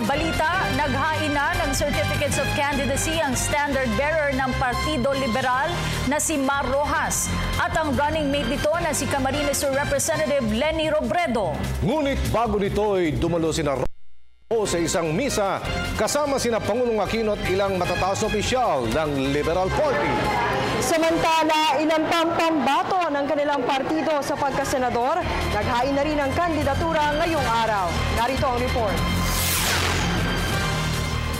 balita, naghain na ng Certificates of Candidacy ang standard bearer ng Partido Liberal na si Mar Rojas at ang running mate nito na si Camarines Sur Representative Leni Robredo. Ngunit bago nito'y dumalo sina Rojas sa isang misa kasama sina Pangulong Aquino at ilang matataas na opisyal ng Liberal Party. Samantala, ilang pambato ng kanilang partido sa pagkasenador, naghain na rin ang kandidatura ngayong araw. Narito ang report.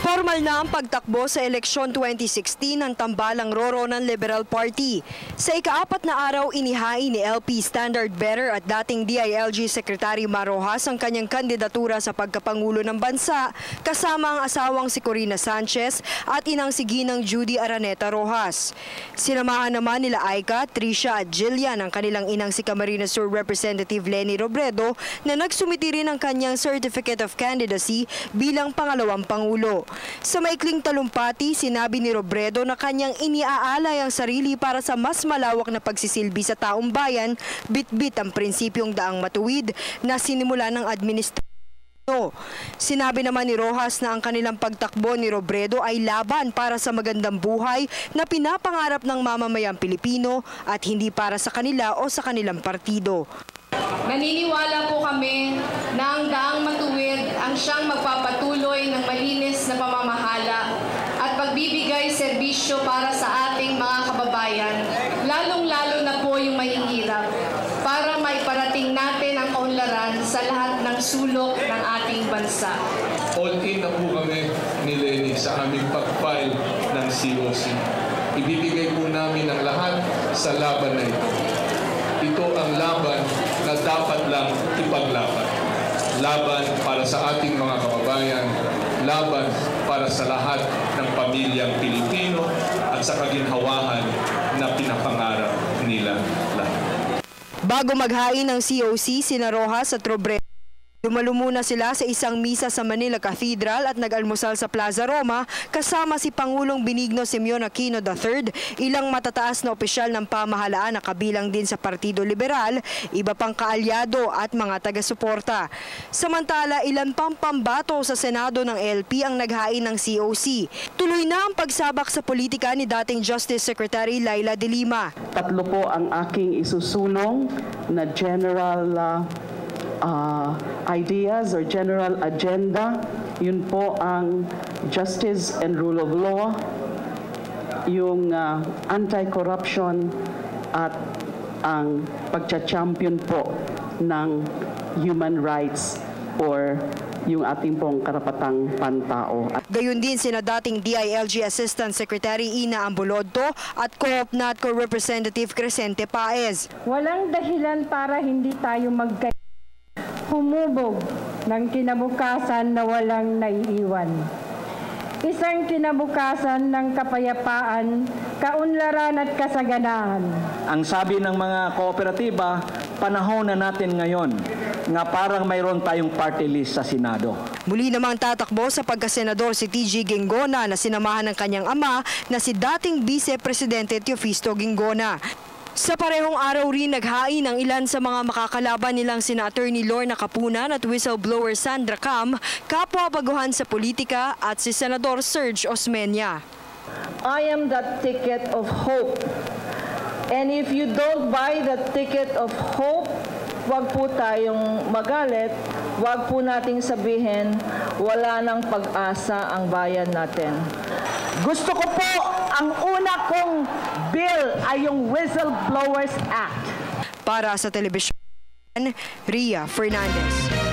Formal na ang pagtakbo sa eleksyon 2016 ng tambalang Roro ng Liberal Party. Sa ika-4 na araw, inihain ni LP standard bearer at dating DILG Secretary Mar Rojas ang kanyang kandidatura sa pagkapangulo ng bansa kasama ang asawang si Corina Sanchez at inang si Ginang Judy Araneta Rojas. Sinamahan naman nila Aika, Tricia at Jillian ang kanilang inang si Camarines Sur Representative Leni Robredo na nagsumiti rin ng kanyang Certificate of Candidacy bilang pangalawang pangulo. Sa maikling talumpati, sinabi ni Robredo na kanyang iniaalay ang sarili para sa mas malawak na pagsisilbi sa taong bayan, bit-bit ang prinsipyong daang matuwid na sinimula ng administrasyon. Sinabi naman ni Rojas na ang kanilang pagtakbo ni Robredo ay laban para sa magandang buhay na pinapangarap ng mamamayang Pilipino at hindi para sa kanila o sa kanilang partido. Naniniwala po kami na ang daang matuwid ang siyang magpapatuloy ng malinis na pamamahala at pagbibigay serbisyo para sa ating mga kababayan, lalong-lalo na po yung mahihirap, para maiparating natin ang kaunlaran sa lahat ng sulok ng ating bansa. All in na po kami ni Leni sa aming pag-file ng COC. Ibibigay po namin ang lahat sa laban na ito. Ito ang laban na dapat lang ipaglaban. Laban para sa ating mga kababayan, laban para sa lahat ng pamilyang Pilipino at sa kaginhawahan na pinapangarap nila lahat. Bago maghain ng COC, sina Rojas at Robredo, dumalo muna sila sa isang misa sa Manila Cathedral at nag-almusal sa Plaza Roma kasama si Pangulong Benigno Simeon Aquino III, ilang matataas na opisyal ng pamahalaan na kabilang din sa Partido Liberal, iba pang kaalyado at mga taga-suporta. Samantala, ilan pang pambato sa Senado ng LP ang naghain ng COC. Tuloy na ang pagsabak sa politika ni dating Justice Secretary Laila De Lima. Tatlo po ang aking isusulong na general ideas or general agenda. Yun po ang justice and rule of law, yung anti-corruption at ang pagcha-champion po ng human rights or yung ating pong karapatang pantao. Gayun din sina dating DILG Assistant Secretary Ina Ambulodto at Co-op NATCO Representative Crescente Paez. Walang dahilan para hindi tayo humubog ng kinabukasan na walang naiiwan. Isang kinabukasan ng kapayapaan, kaunlaran at kasaganaan. Ang sabi ng mga kooperatiba, panahon na natin ngayon nga parang mayroon tayong party list sa Senado. Muli namang tatakbo sa pagkasenador si TG Ginggona na sinamahan ng kanyang ama na si dating Vice Presidente Teofisto Ginggona. Sa parehong araw rin naghain ang ilan sa mga makakalaban nilang sina Attorney Lorna Capunan at whistleblower Sandra Cam, kapwa-baguhan sa politika at si Senador Serge Osmeña. I am that ticket of hope. And if you don't buy the ticket of hope, wag po tayong magalit, wag po nating sabihin wala nang pag-asa ang bayan natin. Gusto ko po, ang una kong bill ay yung Whistleblowers Act. Para sa telebisyon, Ria Fernandez.